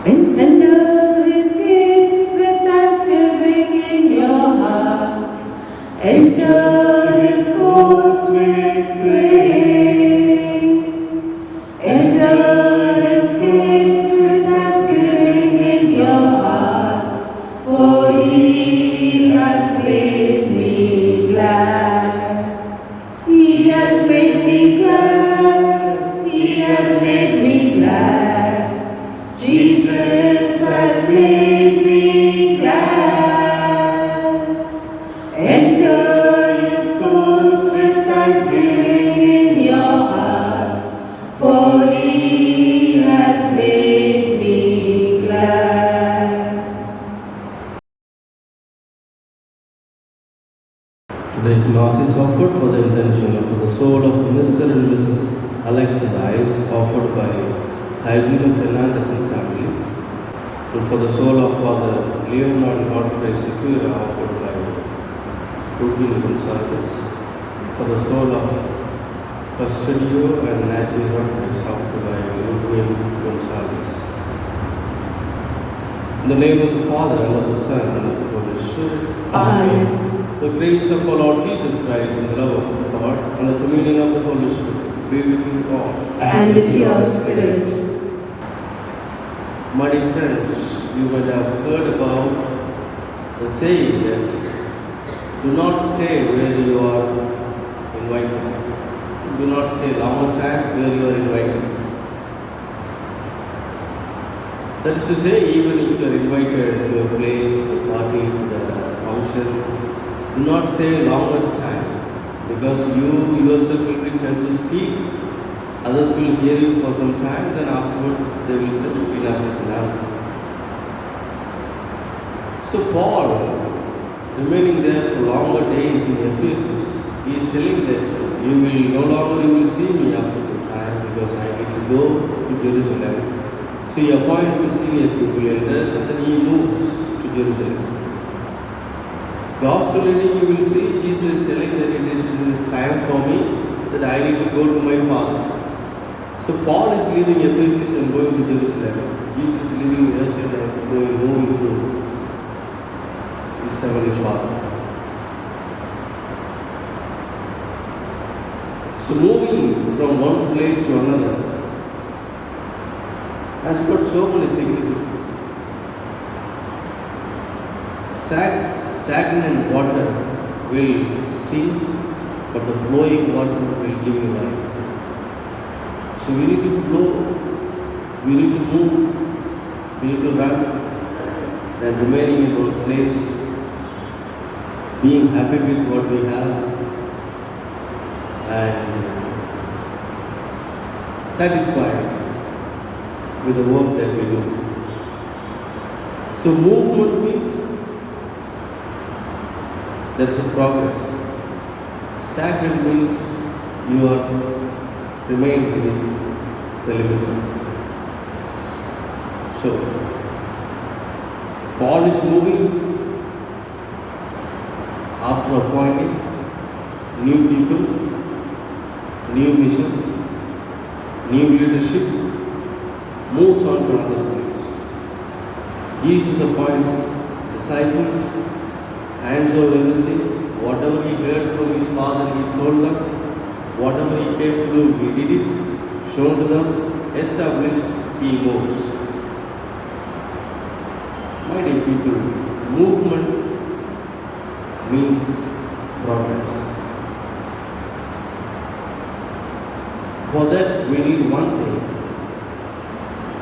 Enter his gates with thanksgiving in your hearts. Enter his courts with praise. Enter his gates with thanksgiving in your hearts. For he has made me glad. He has made me glad. He has made me glad. Jesus has made me glad. Enter his courts with thanksgiving in your hearts, for he has made me glad. Today's Mass is offered for the intention of the soul of Mr. and Mrs. Alexa Dias, offered by Hygiene Fernandez and family, and for the soul of Father Leonard Godfrey Secura, offered by Rubin Gonzalez, for the soul of Custodio and Natty Rodriguez, offered by Rubin Gonzalez. In the name of the Father, and of the Son, and of the Holy Spirit. Amen. The grace of our Lord Jesus Christ, and the love of God, and the communion of the Holy Spirit be with you all. And with your spirit. My dear friends, you might have heard about the saying that do not stay where you are invited. Do not stay longer time where you are invited. That is to say, even if you are invited to a place, to the party, to the function, do not stay longer time, because you yourself will be tempted to speak. Others will hear you for some time, then afterwards they will say, enough is enough. So Paul, remaining there for longer days in Ephesus, he is telling that you will no longer you will see me after some time, because I need to go to Jerusalem. So he appoints a senior people elders, and then he moves to Jerusalem. Gospel reading, you will see Jesus telling that it is time for me, that I need to go to my Father. So Paul is leaving Ephesus and going to Jerusalem. Jesus is leaving earth and moving to his heavenly Father. So moving from one place to another has got so many significance. Stagnant water will sting, but the flowing water will give you life. So we need to flow, we need to move, we need to run, and remaining in one place, being happy with what we have, and satisfied with the work that we do. So movement means that's a progress. Stagnant means you are remain within the limit. So Paul is moving after appointing new people, new mission, new leadership, moves on to another place. Jesus appoints disciples, hands over everything, whatever he heard from his Father, he told them. Whatever he came to do, he did it, shown to them, established, he moves. My dear people, movement means progress. For that, we need one thing.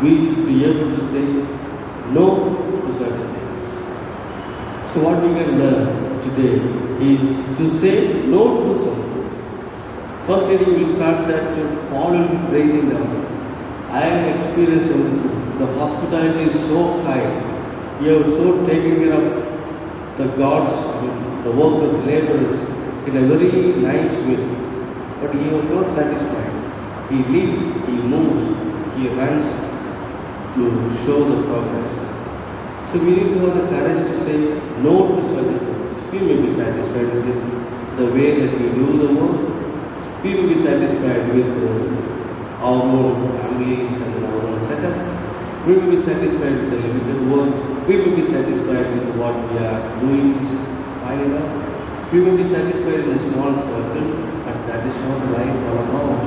We should be able to say no to certain things. So what we can learn today is to say no to some things. First reading will start that Paul will be praising them. I have experienced everything. The hospitality is so high. You have so taken care of the gods, the workers, laborers in a very nice way. But he was not satisfied. He leaves, he moves, he runs to show the progress. So we need to have the courage to say no to certain things. We may be satisfied with the way that we do the work. We will be satisfied with our own families and our own setup. We will be satisfied with the limited work. We will be satisfied with what we are doing is fine enough. We will be satisfied in a small circle, but that is not life all about.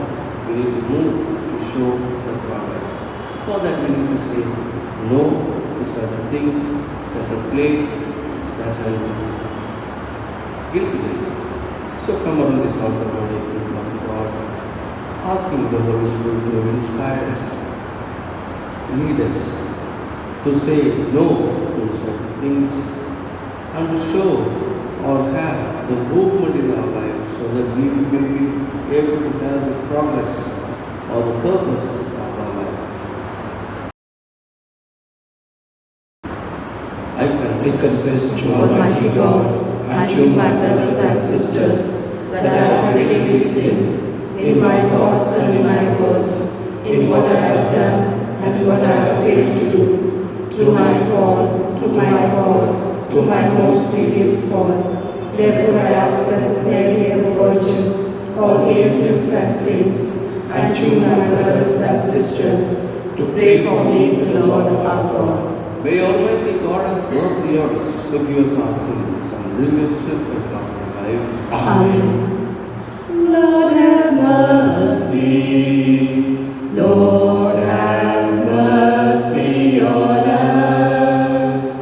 We need to move to show the progress. For that we need to say no to certain things, certain place, certain incidences. So come on this altar body, people of God, asking the Holy Spirit to inspire us, lead us to say no to certain things and to show or have the movement in our lives so that we may be able to have the progress or the purpose of our life. I confess to Almighty God and to my brothers and sisters that I have greatly sinned in my thoughts and in my words, in what I have done and what I have failed to do, to my fault, to my most grievous fault. Therefore I ask Blessed Mary, ever Virgin, all angels and saints, and you, my brothers and sisters, to pray for me to the Lord our God. May Almighty God have mercy on us, forgive us our sins, and bring us to everlasting life. Amen. Lord have mercy, Lord have mercy on us.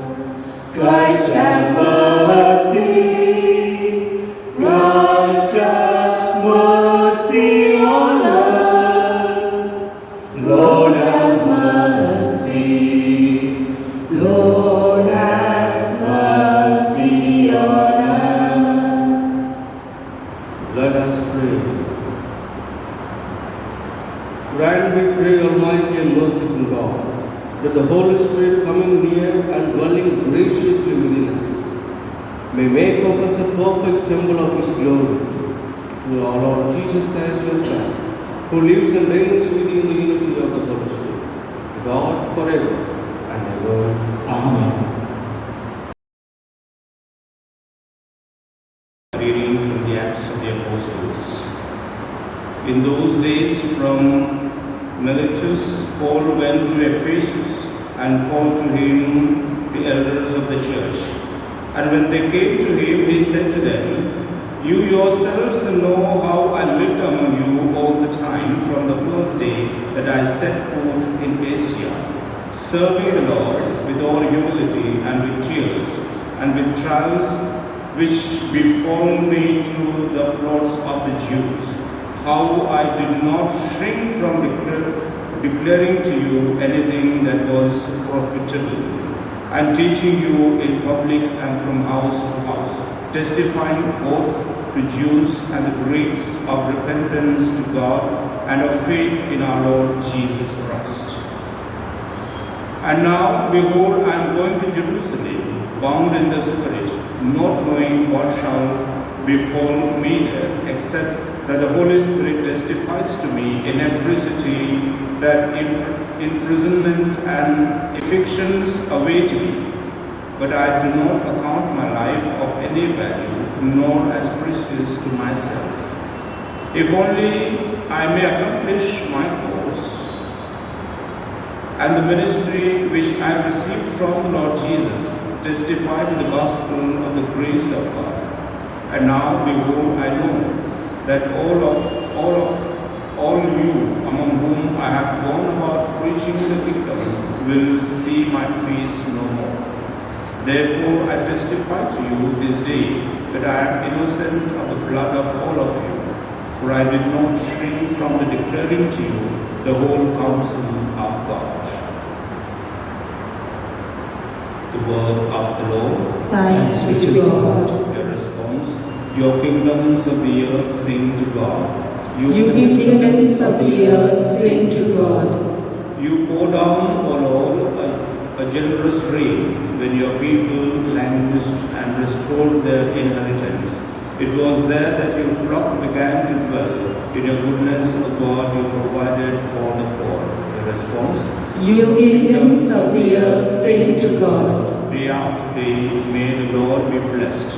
Christ have mercy, Christ have mercy on us. Lord have mercy, Lord have mercy on us. Let us pray. Grant, we pray, Almighty and merciful God, that the Holy Spirit coming near and dwelling graciously within us may make of us a perfect temple of His glory, through our Lord Jesus Christ, your Son, who lives and reigns with you in the unity of the Holy Spirit, God forever and ever. Amen. Reading from the Acts of the Apostles. In those days, from Miletus, Paul went to Ephesus and called to him the elders of the church. And when they came to him, he said to them, "You yourselves know how I lived among you all the time from the first day that I set foot in Asia, serving the Lord with all humility and with tears and with trials which befall me through the plots of the Jews, how I did not shrink from declaring to you anything that was profitable, and teaching you in public and from house to house, testifying both to Jews and the Greeks of repentance to God and of faith in our Lord Jesus Christ. And now, behold, I am going to Jerusalem, bound in the Spirit, not knowing what shall befall me there, except that the Holy Spirit testifies to me in every city that imprisonment and evictions await me. But I do not account my life of any value, nor as precious to myself, if only I may accomplish my course and the ministry which I received from the Lord Jesus, to testify to the gospel of the grace of God. And now, behold, I know that all you among whom I have gone about preaching the kingdom will see my face no more. Therefore, I testify to you this day that I am innocent of the blood of all of you, for I did not shrink from declaring to you the whole counsel of God. The word of the Lord. Thanks be to God. Your response: your kingdoms of the earth sing to God. You kingdoms of the earth sing to God. You pour down, O Lord, a generous rain when your people languished and restored their inheritance. It was there that your flock began to dwell. In your goodness, O God, you provided for the poor. Your response: You kingdoms of the earth sing to God. day after day, may the Lord be blessed.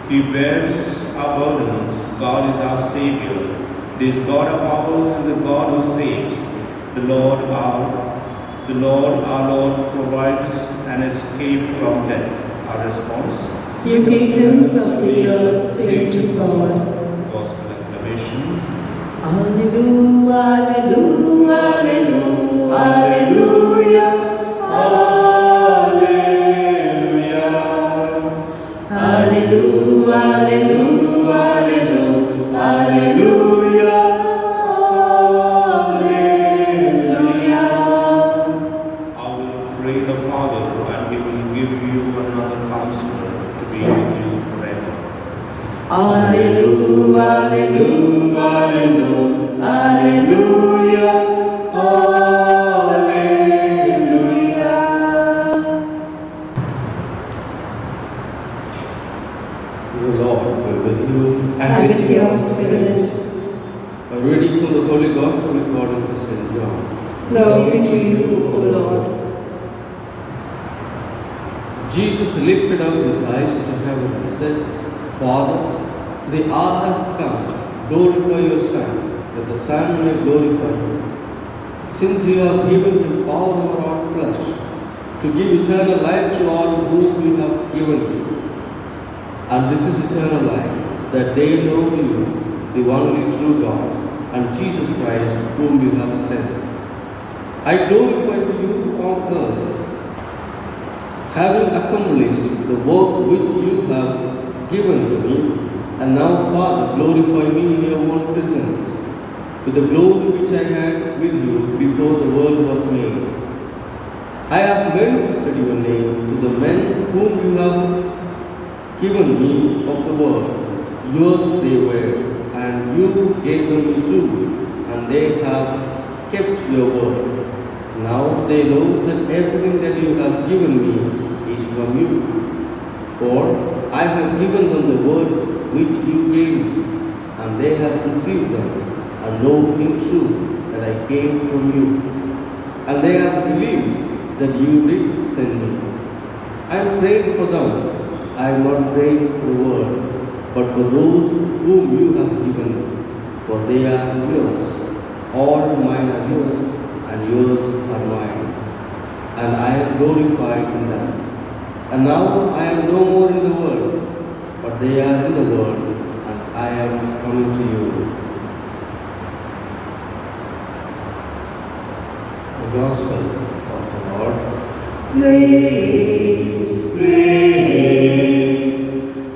He bears our burdens. God is our Savior. This God of ours is a God who saves. The Lord our The Lord, our Lord, provides an escape from death. Our response, You kingdoms of the earth, sing to God. Gospel acclamation. Hallelujah, hallelujah, hallelujah, hallelujah, hallelujah, hallelujah, hallelujah, hallelujah, hallelujah. I will pray the Father, and He will give you another counselor to be with you forever. Hallelujah, hallelujah, hallelujah, hallelujah, hallelujah. The Lord be with you. And with your spirit. A reading from the Holy Gospel according to St. John. Glory to you, O Lord. Jesus lifted up his eyes to heaven and said, Father, the hour has come. Glorify your Son, that the Son may glorify you. Since you have given him power over all flesh, to give eternal life to all whom you have given him. And this is eternal life, that they know you, the only true God, and Jesus Christ, whom you have sent. I glorify you on earth, having accomplished the work which you have given to me. And now, Father, glorify me in your own presence, with the glory which I had with you before the world was made. I have manifested your name to the men whom you have given me of the world. Yours they were, and you gave them me too, and they have kept your word. Now they know that everything that you have given me is from you. For I have given them the words which you gave me, and they have received them, and know in truth that I came from you. And they have believed that you did send me. I am praying for them. I am not praying for the world, but for those whom you have given me, for they are yours. All mine are yours, and yours are mine. And I am glorified in them. And now I am no more in the world, but they are in the world, and I am coming to you. The Gospel of the Lord. Praise, praise,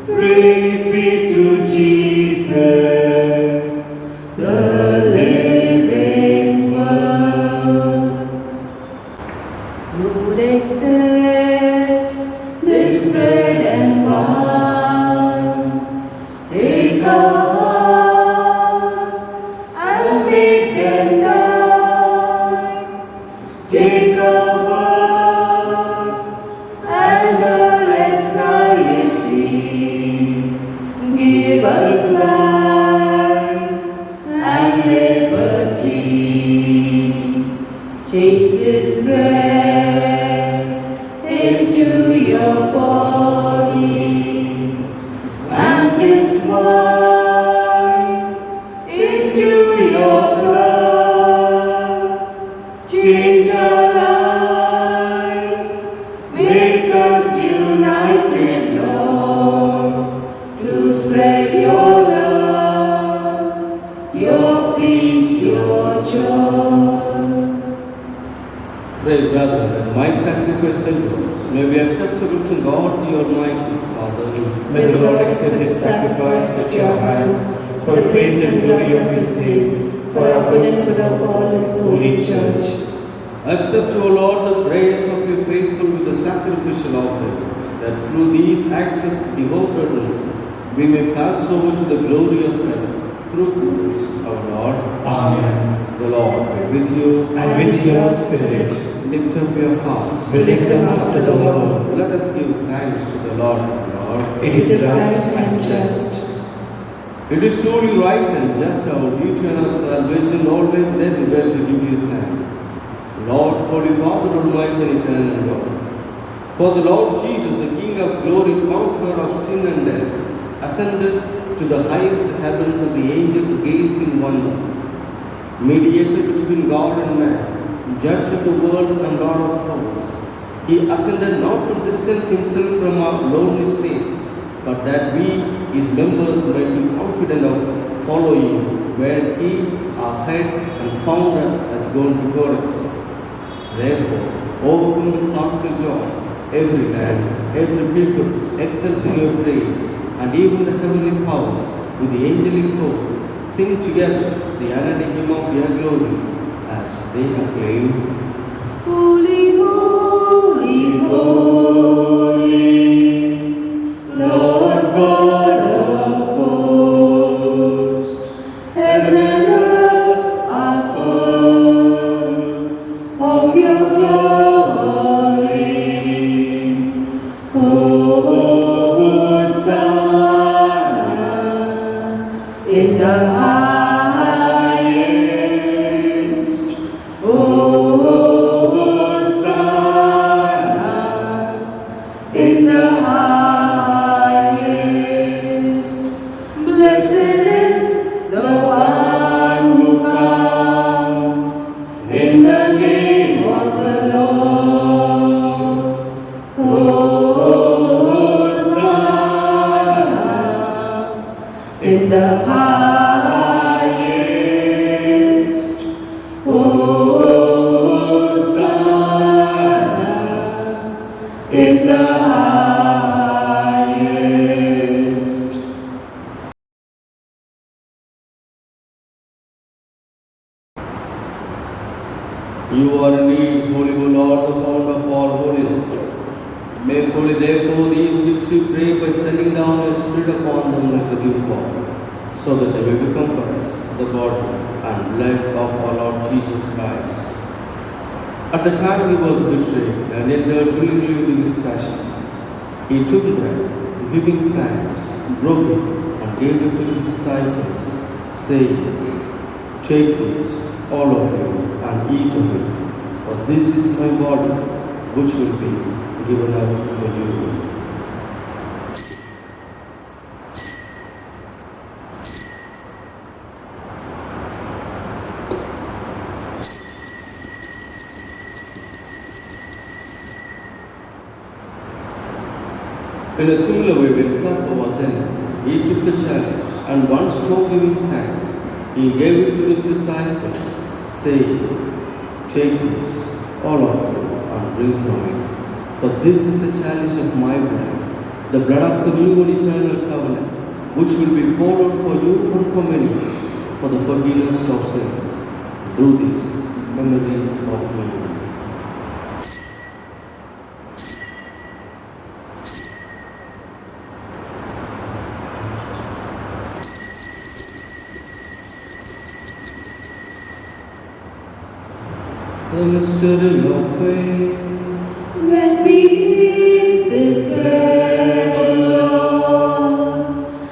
praise be to Jesus, the living word. Lord, accept this bread and wine. Take our hearts and make them thine. Take our world and our anxiety. Give us life and liberty. Change this bread into your body, and this wine into your blood. Change our lives, make us united, Lord, to spread your love, your peace, your joy. Pray, brother, that my sacrifice and yours may be acceptable to God, the Almighty Father. May the Lord accept this sacrifice at your hands, for the praise and glory of his name, for our good and good of all his holy church. Accept, O Lord, the prayers of your faithful with the sacrificial offerings, that through these acts of devotedness we may pass over to the glory of heaven. Through Christ our Lord. Amen. The Lord be with you. And with your spirit, Lift up your hearts. we lift them up to the Lord. Let us give thanks to the Lord our Lord. It is right and just. It is truly right and just our duty and our salvation always everywhere to give you thanks. Lord, Holy Father, Almighty and Eternal God. For the Lord Jesus, the King of glory, conqueror of sin and death, ascended to the highest heavens, and the angels gazed in wonder. Mediator between God and man, Judge of the world and Lord of hosts. He ascended not to distance himself from our lonely state, but that we, his members, might be confident of following where he, our head and founder, has gone before us. Therefore, overcome with paschal joy, every man, every people excels in your praise, and even the heavenly powers with the angelic host sing together the unending hymn of your glory as they acclaim. Holy, holy, holy, Lord God of hosts, heaven and earth are full of your glory. Hosanna in the highest. Hosanna in the highest. Blessed is the one who comes in the name of the Lord. Hosanna in the highest. Hosanna in the highest. You are indeed holy, O Lord, the founder of all holiness. Make holy, therefore, these gifts, we pray, by sending down your Spirit upon them like the dew fall, so that they may become for us the body and blood of our Lord Jesus Christ. At the time he was betrayed and entered willingly into his passion, he took bread, giving thanks, broke it, and gave it to his disciples, saying, "Take this, all of you, and eat of it, for this is my body, which will be given up for you." In a similar way, when supper was ended, he took the chalice, and once more giving thanks, he gave it to his disciples, saying, "Take this, all of you, and drink from it. For this is the chalice of my blood, the blood of the new and eternal covenant, which will be poured out for you and for many, for the forgiveness of sins. Do this in memory of me." The mystery of faith. When we eat this bread, O Lord,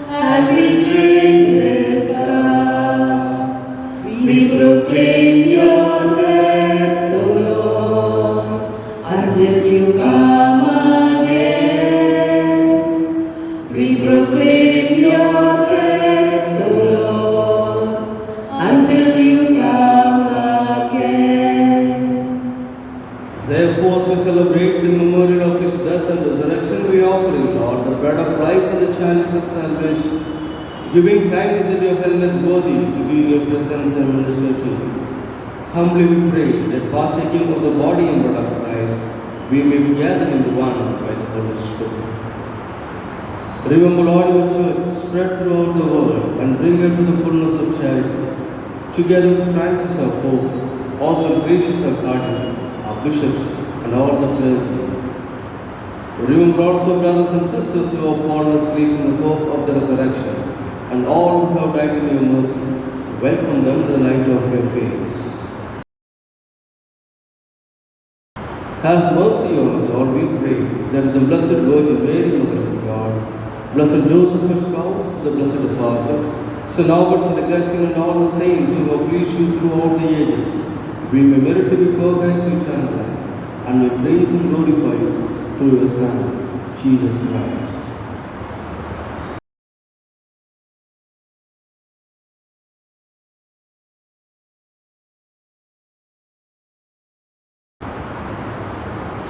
and we drink this cup, we proclaim your death, O Lord, until you come again. We proclaim your death, O Lord, until you come again. Therefore, as we celebrate the memorial of his death and resurrection, we offer you, Lord, the bread of life and the chalice of salvation, giving thanks that your helpless worthy to be in your presence and minister to you. Humbly we pray that partaking of the body and blood of Christ, we may be gathered into one by the Holy Spirit. Remember, Lord, your church spread throughout the world and bring her to the fullness of charity. Together with Francis our Pope, Oswald Gracious our Cardinal, our bishops, and all the clergy. Remember also brothers and sisters who have fallen asleep in the hope of the resurrection, and all who have died in your mercy. Welcome them to the light of your face. Have mercy on us all, we pray, that the Blessed Virgin Mary, Mother of God, Blessed Joseph, her spouse, the blessed apostles, St. Albert, St. Augustine, and all the saints who have pleased you throughout the ages, we may merit to be co-heirs to eternal life, and may praise and glorify you through your Son, Jesus Christ.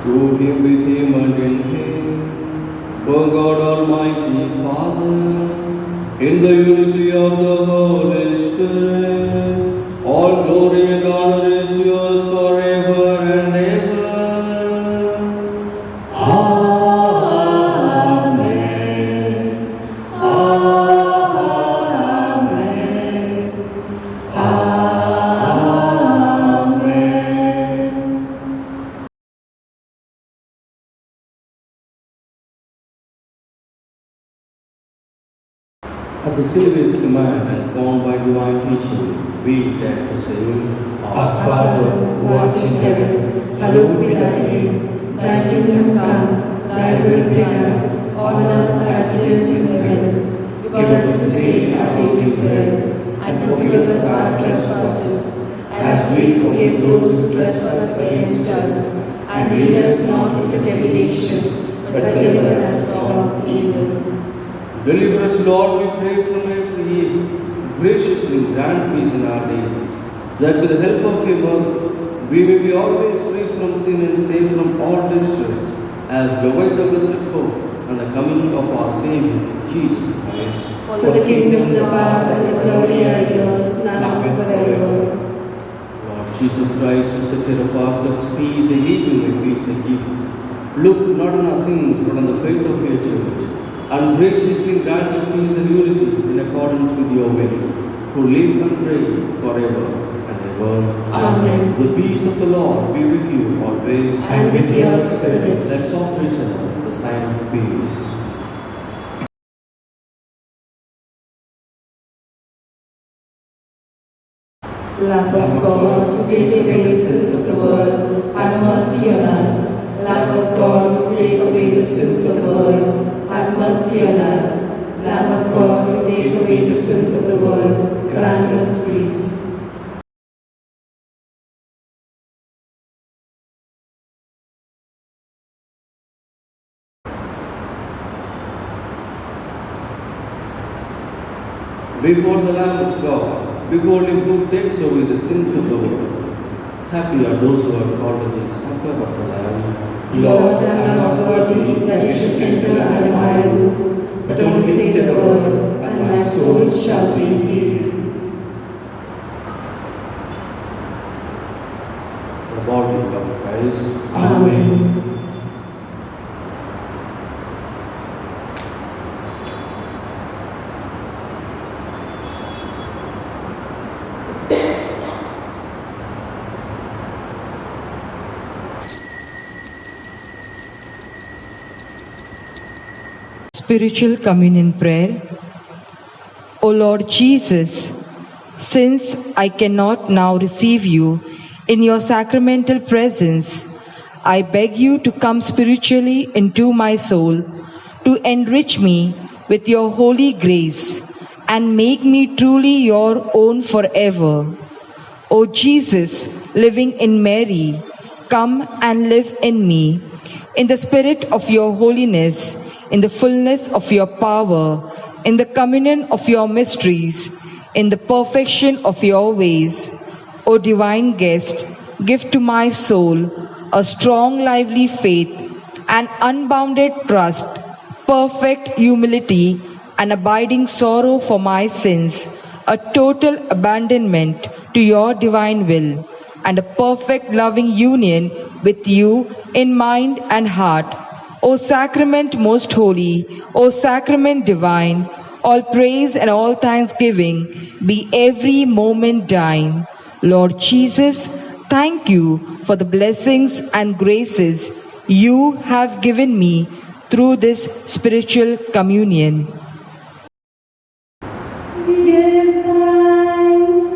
through him, with him, and in him, O God Almighty Father, in the unity of the Holy Spirit, all glory and honor is yours forever and ever. Amen. Amen. Amen. At the Saviour's command and formed by divine teaching, we dare to say, Our Father, who art in heaven, hallowed be thy name. Thy kingdom come, thy will be done, on earth as it is in heaven. Give us this day our daily bread, and forgive us our trespasses, as we forgive those who trespass against us. And lead us not into temptation, but deliver us from evil. Deliver us, Lord, we pray, from every evil. Graciously grant peace in our days, that with the help of your mercy, we may be always free from sin and safe from all distress, as we await the blessed hope and the coming of our Savior, Jesus Christ. For the kingdom, the power, and the glory are yours, now and forever. Lord Jesus Christ, who said to the apostles, peace I leave you, my peace I give you. Look not on our sins, but on the faith of your church, and graciously grant your peace and unity in accordance with your will, who live and reign forever and ever. Amen. The peace of the Lord be with you always. And with your spirit. Let's offer each other the sign of peace. Lamb of God, to take away the sins of the world, have mercy on us. Lamb of God, to take away the sins of the world, have mercy on us. Lamb of God, to take away the sins of the world, grant us peace. Behold the Lamb of God. Behold him who takes away the sins of the world. Happy are those who are called to the supper of the Lamb. Lord, I am not worthy that you should enter under my roof, but only say the word, and my soul shall be healed. The body of Christ. Amen. Spiritual Communion Prayer. O Lord Jesus, since I cannot now receive you in your sacramental presence, I beg you to come spiritually into my soul, to enrich me with your holy grace and make me truly your own forever. O Jesus, living in Mary, come and live in me, in the spirit of your holiness, in the fullness of your power, in the communion of your mysteries, in the perfection of your ways. O divine guest, give to my soul a strong, lively faith, an unbounded trust, perfect humility, an abiding sorrow for my sins, a total abandonment to your divine will, and a perfect loving union with you in mind and heart. O sacrament most holy, O sacrament divine, all praise and all thanksgiving be every moment thine. Lord Jesus, thank you for the blessings and graces you have given me through this spiritual communion. Give thanks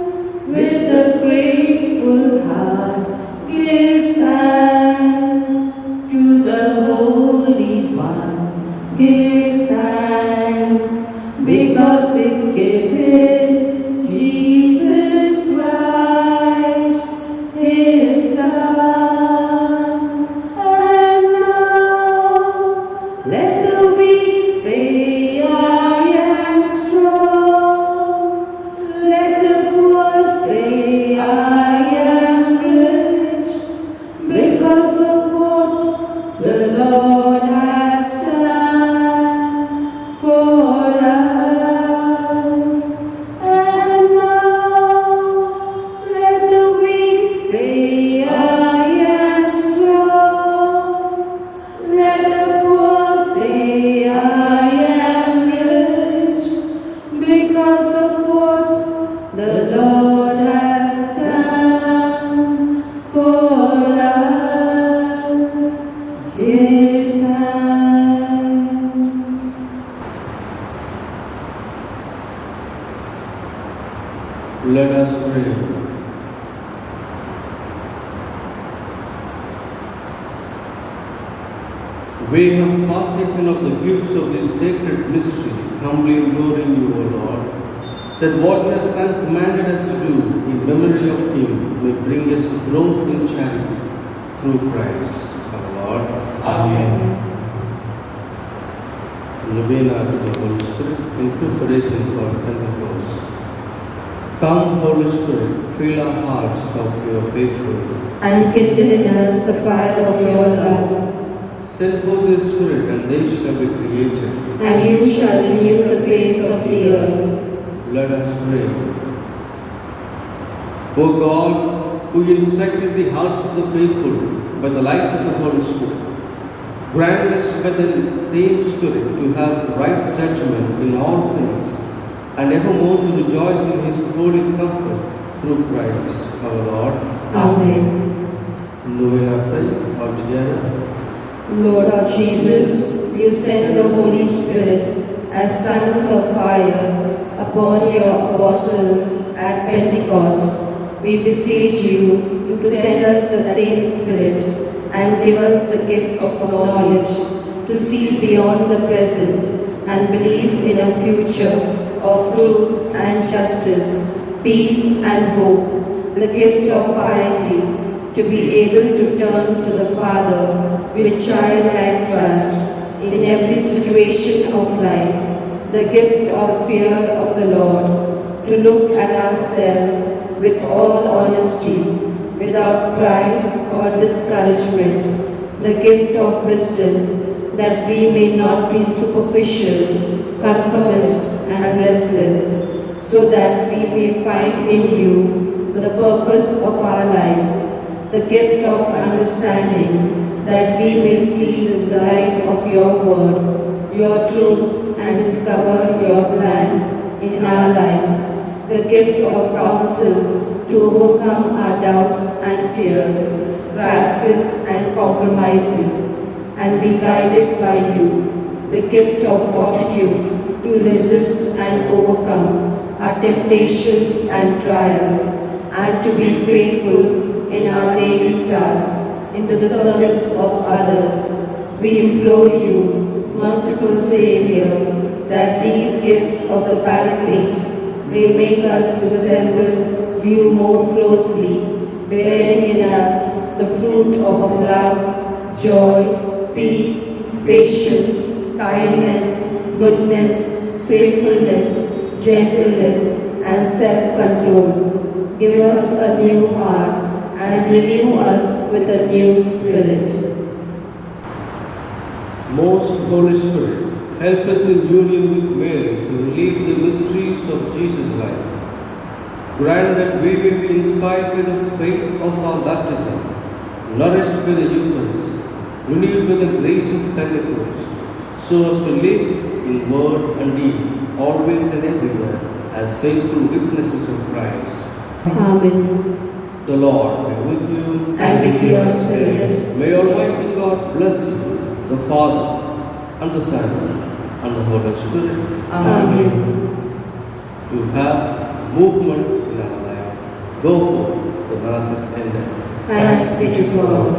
with a grateful heart. Give thanks to the Holy One. Give thanks because it's given Jesus Christ, His Son. And now let the weak say, Lord has done for us. Give thanks. Let us pray. We have partaken of the gifts of this sacred mystery, humbly imploring you, O Lord, that what your Son commanded us to do in memory of Him may bring us growth in charity through Christ our Lord. Amen. Novena to the Holy Spirit in preparation for Pentecost. Come, Holy Spirit, fill our hearts of your faithful. And kindle in us the fire of your love. Send forth your Spirit, and they shall be created. And you shall renew the face of the earth. Let us pray. O God, who instructed the hearts of the faithful by the light of the Holy Spirit, grant us by the same Spirit to have right judgment in all things, and evermore to rejoice in His holy comfort through Christ our Lord. Amen. Novena pray all together. Lord our Jesus, you sent the Holy Spirit as tongues of fire upon your apostles at Pentecost. We beseech you to send us the same Spirit and give us the gift of knowledge to see beyond the present and believe in a future of truth and justice, peace and hope, the gift of piety, to be able to turn to the Father with childlike trust in every situation of life, the gift of fear of the Lord, to look at ourselves with all honesty, without pride or discouragement, the gift of wisdom, that we may not be superficial, conformist and restless, so that we may find in you the purpose of our lives, the gift of understanding, that we may see the light of your word, your truth, and discover your plan in our lives, the gift of counsel to overcome our doubts and fears, crises and compromises, and be guided by you, the gift of fortitude to resist and overcome our temptations and trials, and to be faithful in our daily tasks in the service of others. We implore you, merciful Saviour, that these gifts of the Paraclete may make us resemble you more closely, bearing in us the fruit of love, joy, peace, patience, kindness, goodness, faithfulness, gentleness, and self-control. Give us a new heart and renew us with a new spirit. Most Holy Spirit, help us in union with Mary to relieve the mysteries of Jesus' life. Grant that we may be inspired by the faith of our baptism, nourished by the Eucharist, renewed by the grace of Pentecost, so as to live in word and deed, always and everywhere, as faithful witnesses of Christ. Amen. The Lord be with you. And with your spirit. May Almighty God bless you, the Father, and the Son, and the Holy Spirit. Amen. To have movement in our life. Go forth, the Mass is ended. Thanks be to God.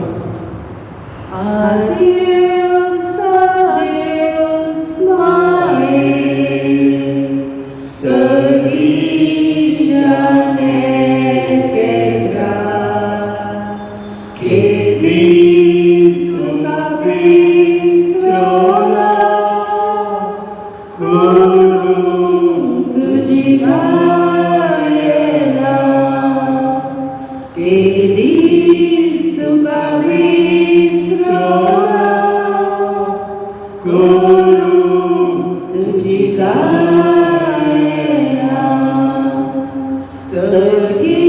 Adios, adios, my Sergigiane Kedra, Kedis Tukabis Rola, Kurum Tujigayela, Kedis Tukabis Rola, Kurum Tujigayela, Sergi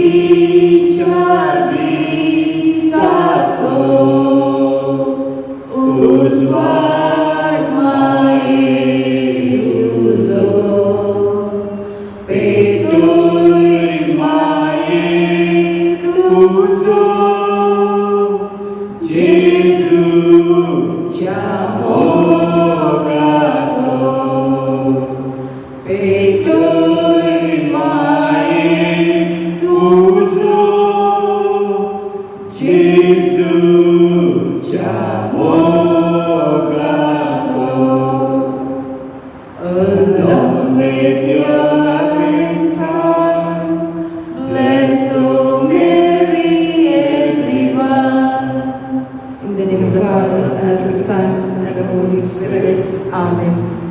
Jadi Saso, Uswar Mai Uzo, Petui Mai Holy Spirit. Amen.